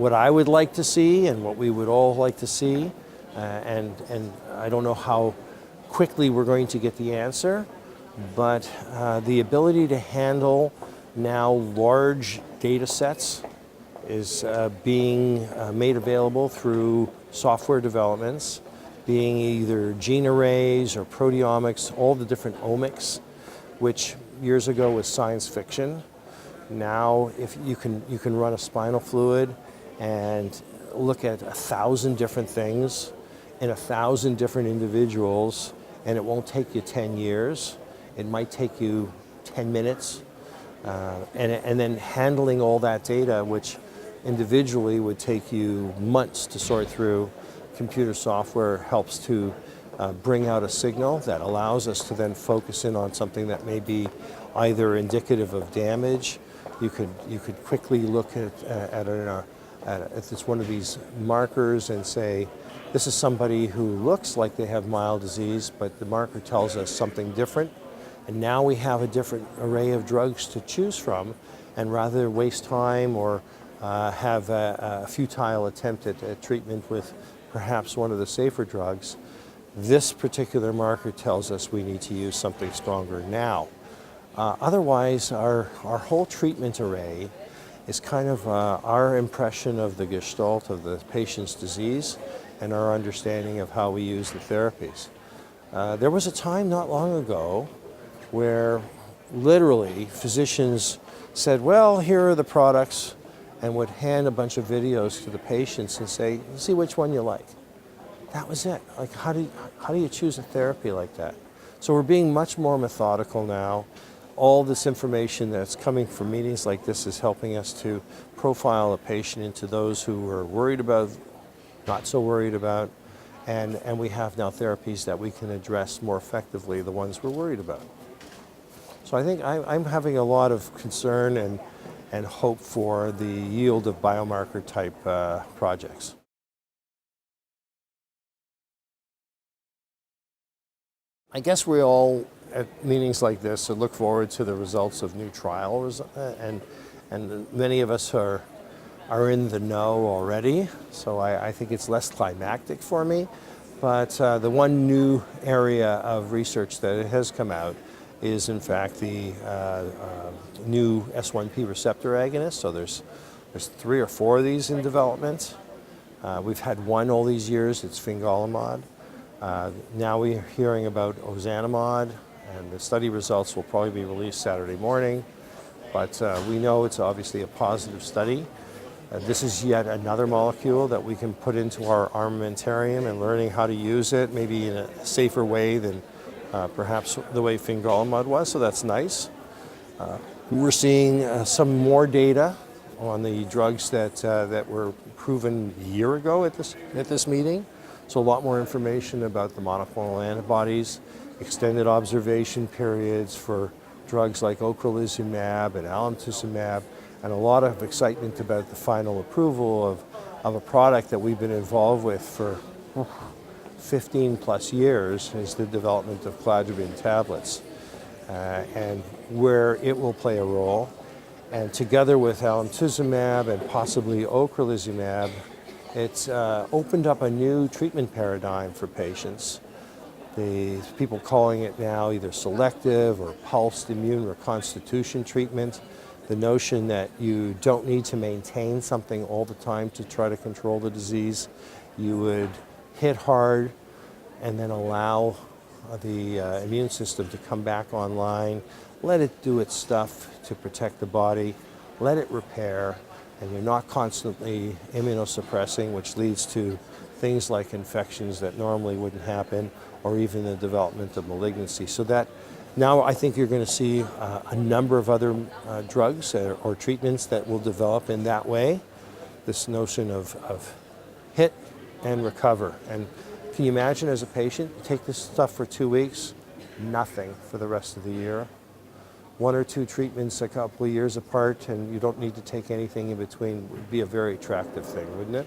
what I would like to see and what we would all like to see, and I don't know how quickly we're going to get the answer, but the ability to handle now large data sets is being made available through software developments, being either gene arrays or proteomics, all the different omics, which years ago was science fiction. Now, if you can run a spinal fluid and look at 1,000 different things in 1,000 different individuals, and it won't take you 10 years. It might take you 10 minutes. And then handling all that data, which individually would take you months to sort through, computer software helps to bring out a signal that allows us to then focus in on something that may be either indicative of damage. You could quickly look at it's one of these markers and say, this is somebody who looks like they have mild disease, but the marker tells us something different. And now we have a different array of drugs to choose from, and rather than waste time or have a futile attempt at treatment with perhaps one of the safer drugs, this particular marker tells us we need to use something stronger now. Otherwise, our whole treatment array is kind of our impression of the gestalt of the patient's disease and our understanding of how we use the therapies. There was a time not long ago where literally physicians said, well, here are the products, and would hand a bunch of videos to the patients and say, see which one you like. That was it. Like, how do you choose a therapy like that? So we're being much more methodical now. All this information that's coming from meetings like this is helping us to profile a patient into those who we're worried about, not so worried about, and we have now therapies that we can address more effectively the ones we're worried about. So I think I'm having a lot of concern and hope for the yield of biomarker type projects. I guess we all, at meetings like this, look forward to the results of new trials, and many of us are in the know already, so I think it's less climactic for me. But the one new area of research that has come out is in fact the new S1P receptor agonist. So there's 3 or 4 of these in development. We've had one all these years, it's fingolimod. Now we're hearing about ozanimod, and the study results will probably be released Saturday morning. But we know it's obviously a positive study. This is yet another molecule that we can put into our armamentarium, and learning how to use it, maybe in a safer way than perhaps the way fingolimod was, so that's nice. We're seeing some more data on the drugs that were proven a year ago at this meeting. So a lot more information about the monoclonal antibodies, extended observation periods for drugs like ocrelizumab and alemtuzumab, and a lot of excitement about the final approval of a product that we've been involved with for 15 plus years, is the development of cladribine tablets, and where it will play a role. And together with alemtuzumab and possibly ocrelizumab, it's opened up a new treatment paradigm for patients. The people calling it now either selective or pulsed immune reconstitution treatment. The notion that you don't need to maintain something all the time to try to control the disease. You would hit hard and then allow the immune system to come back online, let it do its stuff to protect the body, let it repair, and you're not constantly immunosuppressing, which leads to things like infections that normally wouldn't happen, or even the development of malignancy. So that now I think you're going to see a number of other drugs or treatments that will develop in that way. This notion of hit and recover. And can you imagine, as a patient, you take this stuff for 2 weeks, nothing for the rest of the year. 1 or 2 treatments a couple of years apart, and you don't need to take anything in between. Would be a very attractive thing, wouldn't it?